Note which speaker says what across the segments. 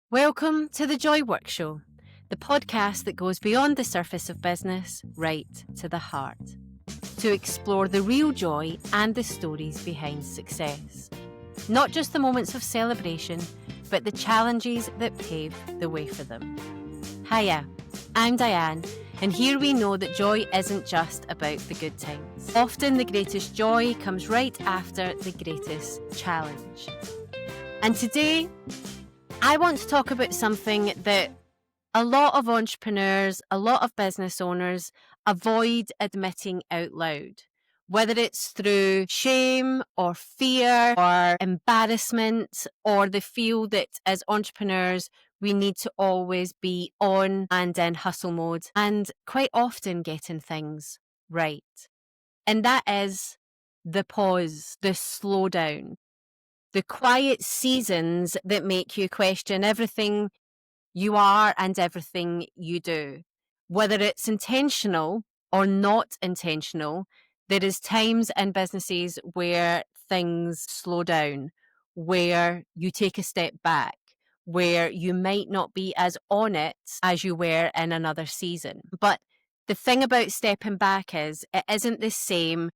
Speaker 1: Welcome to the Joy Work Show, the podcast that goes beyond the surface of business, right to the heart, to explore the real joy and the stories behind success. Not just the moments of celebration, but the challenges that pave the way for them. Hiya, I'm Diane, and here we know that joy isn't just about the good times. Often the greatest joy comes right after the greatest challenge. And today, I want to talk about something that a lot of entrepreneurs, a lot of business owners avoid admitting out loud, whether it's through shame or fear or embarrassment, or they feel that as entrepreneurs, we need to always be on and in hustle mode and quite often getting things right. And that is the pause, the slowdown, the quiet seasons that make you question everything you are and everything you do. Whether it's intentional or not intentional, there is times in businesses where things slow down, where you take a step back, where you might not be as on it as you were in another season. But the thing about stepping back is it isn't the same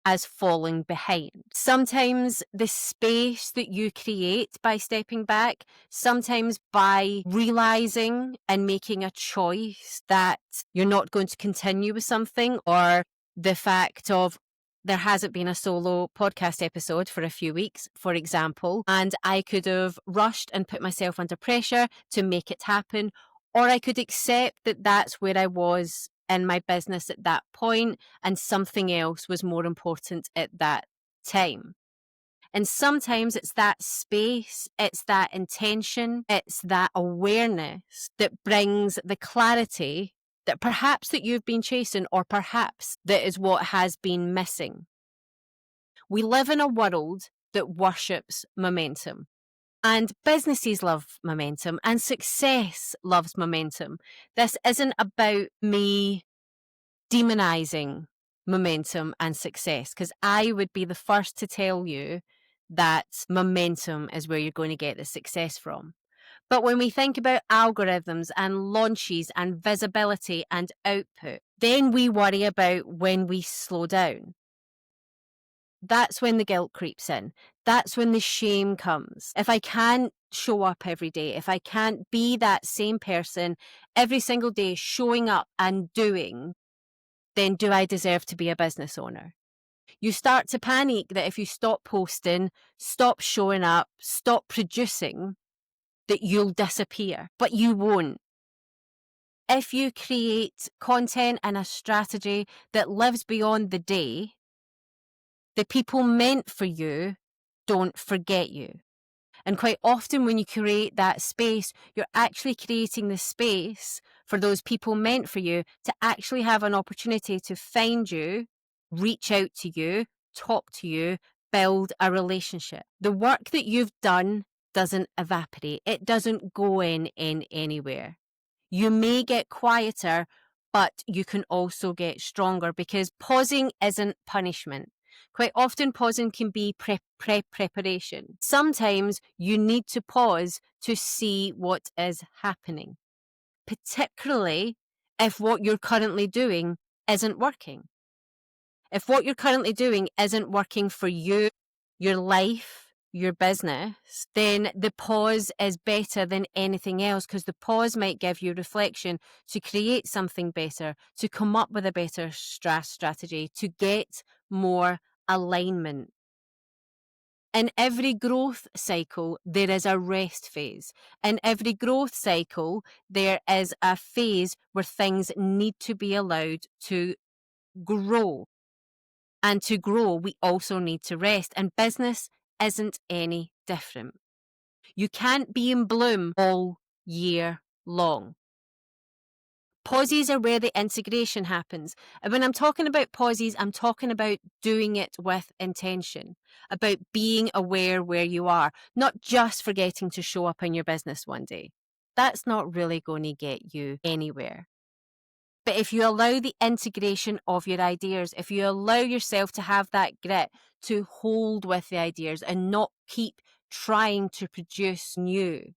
Speaker 1: as falling behind. Sometimes the space that you create by stepping back, sometimes by realizing and making a choice that you're not going to continue with something, or the fact of there hasn't been a solo podcast episode for a few weeks, for example, and I could have rushed and put myself under pressure to make it happen, or I could accept that that's where I was in my business at that point and something else was more important at that time. And sometimes it's that space, it's that intention, it's that awareness that brings the clarity that perhaps that you've been chasing, or perhaps that is what has been missing. We live in a world that worships momentum. And businesses love momentum and success loves momentum. This isn't about me demonizing momentum and success, because I would be the first to tell you that momentum is where you're going to get the success from. But when we think about algorithms and launches and visibility and output, then we worry about when we slow down. That's when the guilt creeps in. That's when the shame comes. If I can't show up every day, if I can't be that same person every single day showing up and doing, then do I deserve to be a business owner? You start to panic that if you stop posting, stop showing up, stop producing, that you'll disappear, but you won't. If you create content and a strategy that lives beyond the day, the people meant for you don't forget you. And quite often when you create that space, you're actually creating the space for those people meant for you to actually have an opportunity to find you, reach out to you, talk to you, build a relationship. The work that you've done doesn't evaporate. It doesn't go in anywhere. You may get quieter, but you can also get stronger, because pausing isn't punishment. Quite often, pausing can be preparation. Sometimes you need to pause to see what is happening, particularly if what you're currently doing isn't working. If what you're currently doing isn't working for you, your life, your business, then the pause is better than anything else, because the pause might give you reflection to create something better, to come up with a better strategy, to get more alignment. In every growth cycle, there is a rest phase. In every growth cycle, there is a phase where things need to be allowed to grow. And to grow, we also need to rest. And business isn't any different. You can't be in bloom all year long. Pauses are where the integration happens. And when I'm talking about pauses, I'm talking about doing it with intention, about being aware where you are, not just forgetting to show up in your business one day. That's not really going to get you anywhere. But if you allow the integration of your ideas, if you allow yourself to have that grit to hold with the ideas and not keep trying to produce new,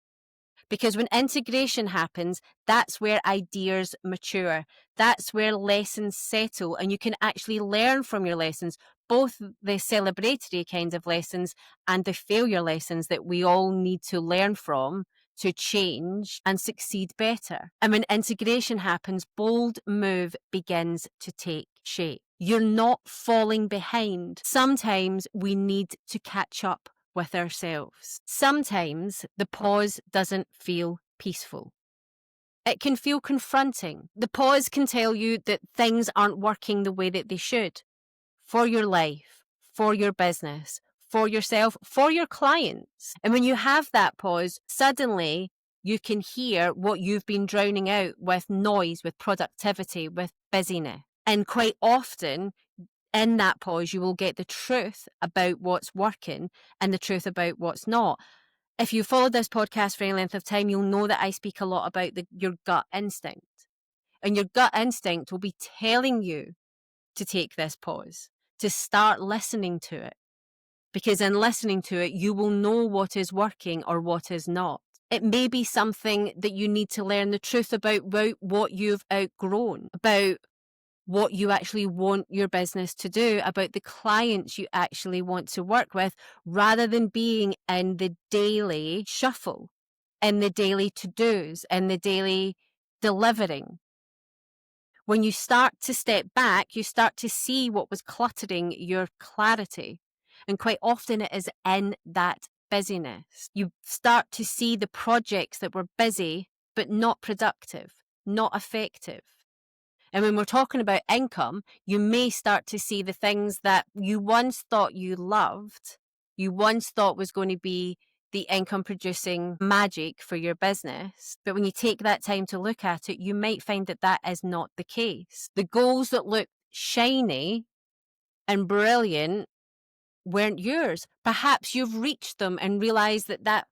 Speaker 1: Because when integration happens, that's where ideas mature. That's where lessons settle, and you can actually learn from your lessons, both the celebratory kinds of lessons and the failure lessons that we all need to learn from to change and succeed better. And when integration happens, bold move begins to take shape. You're not falling behind. Sometimes we need to catch up with ourselves. Sometimes the pause doesn't feel peaceful. It can feel confronting. The pause can tell you that things aren't working the way that they should for your life, for your business, for yourself, for your clients. And when you have that pause, suddenly you can hear what you've been drowning out with noise, with productivity, with busyness. And quite often, in that pause, you will get the truth about what's working and the truth about what's not. If you followed this podcast for any length of time, you'll know that I speak a lot about your gut instinct. And your gut instinct will be telling you to take this pause, to start listening to it. Because in listening to it, you will know what is working or what is not. It may be something that you need to learn the truth about what you've outgrown, about what you actually want your business to do, about the clients you actually want to work with, rather than being in the daily shuffle, in the daily to-dos, in the daily delivering. When you start to step back, you start to see what was cluttering your clarity. And quite often it is in that busyness. You start to see the projects that were busy, but not productive, not effective. And when we're talking about income, you may start to see the things that you once thought you loved, you once thought was going to be the income producing magic for your business. But when you take that time to look at it, you might find that that is not the case. The goals that look shiny and brilliant weren't yours. Perhaps you've reached them and realized that that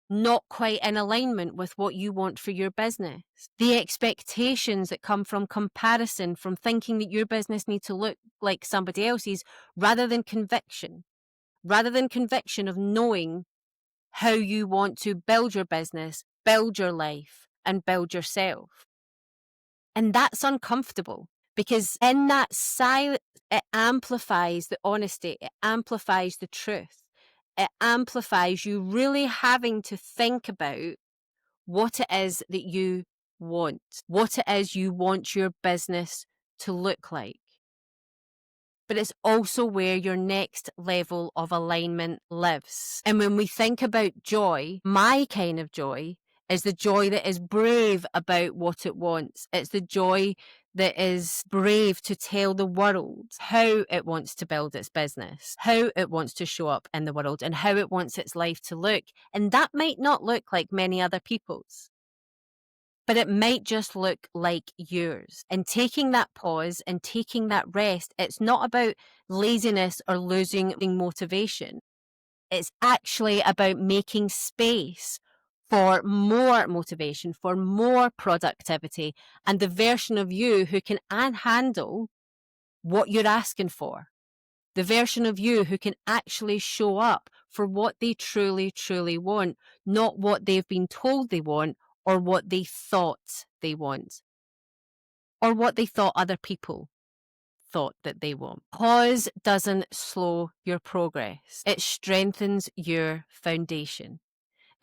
Speaker 1: not quite in alignment with what you want for your business. The expectations that come from comparison, from thinking that your business needs to look like somebody else's, rather than conviction of knowing how you want to build your business, build your life, and build yourself. And that's uncomfortable, because in that silence, it amplifies the honesty, it amplifies the truth. It amplifies you really having to think about what it is that you want, what it is you want your business to look like. But it's also where your next level of alignment lives. And when we think about joy, my kind of joy is the joy that is brave about what it wants. It's the joy that is brave to tell the world how it wants to build its business, how it wants to show up in the world, and how it wants its life to look. And that might not look like many other people's, but it might just look like yours. And taking that pause and taking that rest, it's not about laziness or losing motivation. It's actually about making space for more motivation, for more productivity, and the version of you who can handle what you're asking for. The version of you who can actually show up for what they truly, truly want, not what they've been told they want or what they thought they want, or what they thought other people thought that they want. Pause doesn't slow your progress. It strengthens your foundation.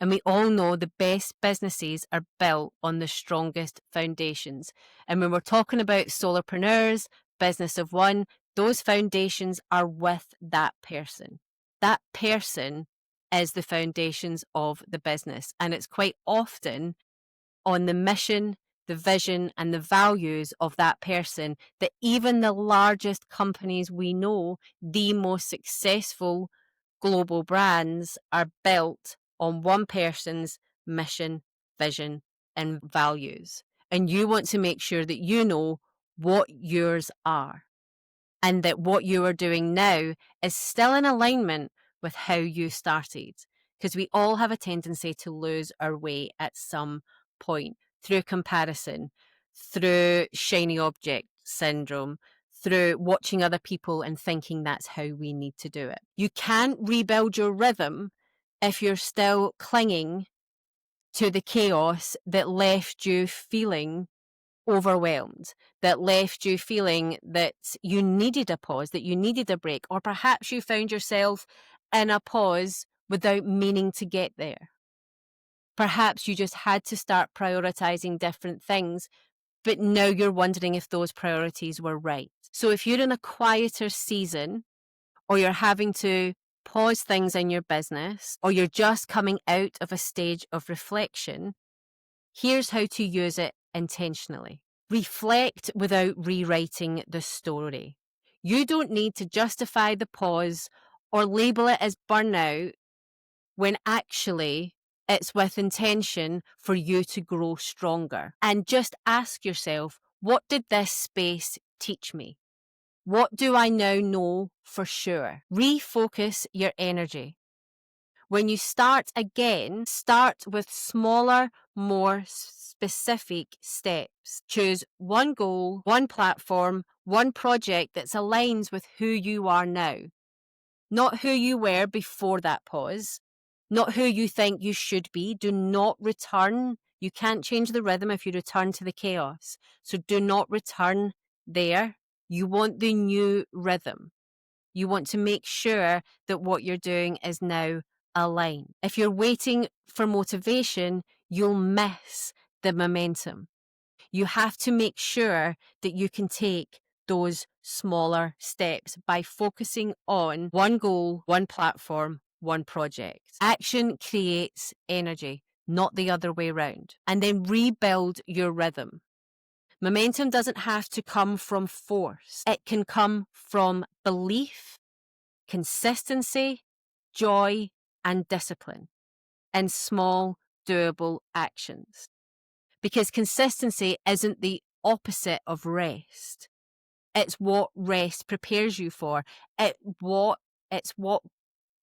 Speaker 1: And we all know the best businesses are built on the strongest foundations. And when we're talking about solopreneurs, business of one, those foundations are with that person. That person is the foundations of the business. And it's quite often on the mission, the vision, and the values of that person that even the largest companies we know, the most successful global brands, are built on one person's mission, vision, and values. And you want to make sure that you know what yours are, and that what you are doing now is still in alignment with how you started. Because we all have a tendency to lose our way at some point through comparison, through shiny object syndrome, through watching other people and thinking that's how we need to do it. You can't rebuild your rhythm if you're still clinging to the chaos that left you feeling overwhelmed, that left you feeling that you needed a pause, that you needed a break, or perhaps you found yourself in a pause without meaning to get there. Perhaps you just had to start prioritizing different things, but now you're wondering if those priorities were right. So if you're in a quieter season, or you're having to pause things in your business, or you're just coming out of a stage of reflection, here's how to use it intentionally. Reflect without rewriting the story. You don't need to justify the pause or label it as burnout when actually it's with intention for you to grow stronger. And just ask yourself, what did this space teach me? What do I now know for sure? Refocus your energy. When you start again, start with smaller, more specific steps. Choose one goal, one platform, one project that aligns with who you are now. Not who you were before that pause, not who you think you should be. Do not return. You can't change the rhythm if you return to the chaos. So do not return there. You want the new rhythm. You want to make sure that what you're doing is now aligned. If you're waiting for motivation, you'll miss the momentum. You have to make sure that you can take those smaller steps by focusing on one goal, one platform, one project. Action creates energy, not the other way around. And then rebuild your rhythm. Momentum doesn't have to come from force. It can come from belief, consistency, joy, and discipline in small, doable actions. Because consistency isn't the opposite of rest. It's what rest prepares you for. It's what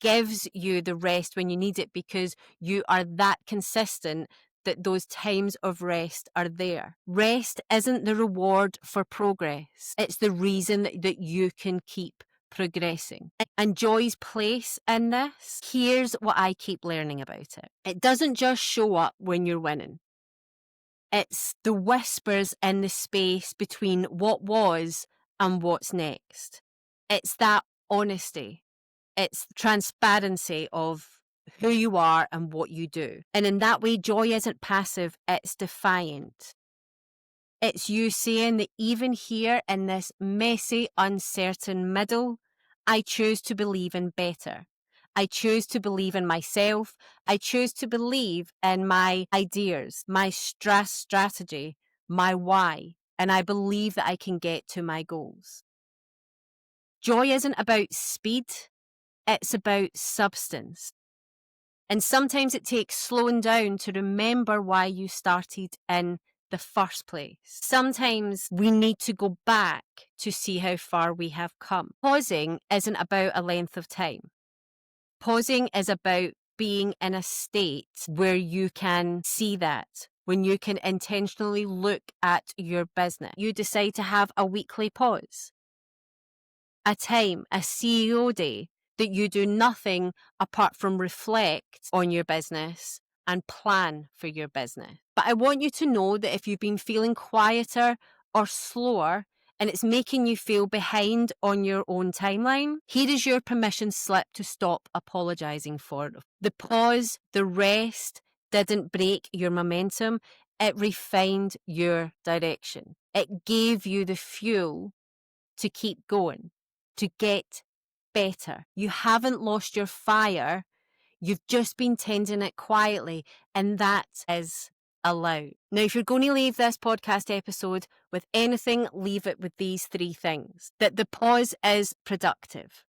Speaker 1: gives you the rest when you need it, because you are that consistent that those times of rest are there. Rest isn't the reward for progress. It's the reason that you can keep progressing. And joy's place in this, here's what I keep learning about it. It doesn't just show up when you're winning. It's the whispers in the space between what was and what's next. It's that honesty. It's transparency of who you are and what you do. And in that way, joy isn't passive, it's defiant. It's you saying that even here in this messy, uncertain middle, I choose to believe in better. I choose to believe in myself. I choose to believe in my ideas, my strategy, my why, and I believe that I can get to my goals. Joy isn't about speed, it's about substance. And sometimes it takes slowing down to remember why you started in the first place. Sometimes we need to go back to see how far we have come. Pausing isn't about a length of time. Pausing is about being in a state where you can see that, when you can intentionally look at your business. You decide to have a weekly pause, a time, a CEO day, that you do nothing apart from reflect on your business and plan for your business. But I want you to know that if you've been feeling quieter or slower and it's making you feel behind on your own timeline, here is your permission slip to stop apologizing for it. The pause, the rest didn't break your momentum. It refined your direction. It gave you the fuel to keep going, to get better. You haven't lost your fire. You've just been tending it quietly, and that is allowed. Now, if you're going to leave this podcast episode with anything, leave it with these three things. That the pause is productive.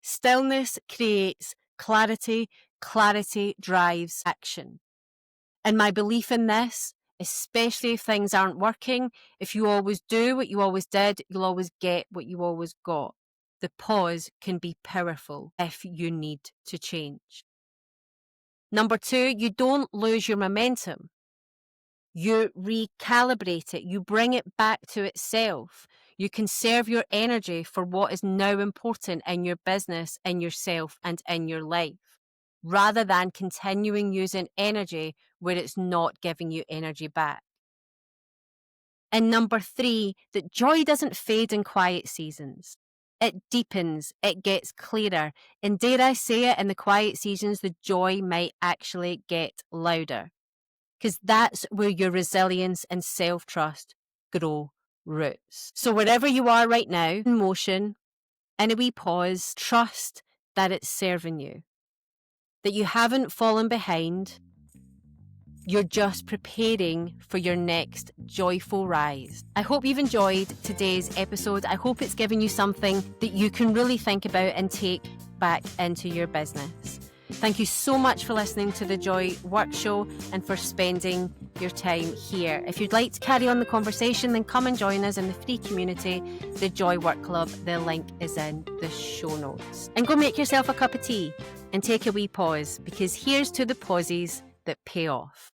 Speaker 1: Stillness creates clarity. Clarity drives action. And my belief in this, especially if things aren't working, if you always do what you always did, you'll always get what you always got. The pause can be powerful if you need to change. Number 2, you don't lose your momentum. You recalibrate it. You bring it back to itself. You conserve your energy for what is now important in your business, in yourself, and in your life. rather than continuing using energy where it's not giving you energy back. And number 3, that joy doesn't fade in quiet seasons. It deepens, it gets clearer, and dare I say it, in the quiet seasons, the joy might actually get louder, because that's where your resilience and self-trust grow roots. So wherever you are right now, in motion, in a wee pause, trust that it's serving you, that you haven't fallen behind. You're just preparing for your next joyful rise. I hope you've enjoyed today's episode. I hope it's given you something that you can really think about and take back into your business. Thank you so much for listening to the Joy Work Show and for spending your time here. If you'd like to carry on the conversation, then come and join us in the free community, the Joy Work Club. The link is in the show notes. And go make yourself a cup of tea and take a wee pause, because here's to the pauses that pay off.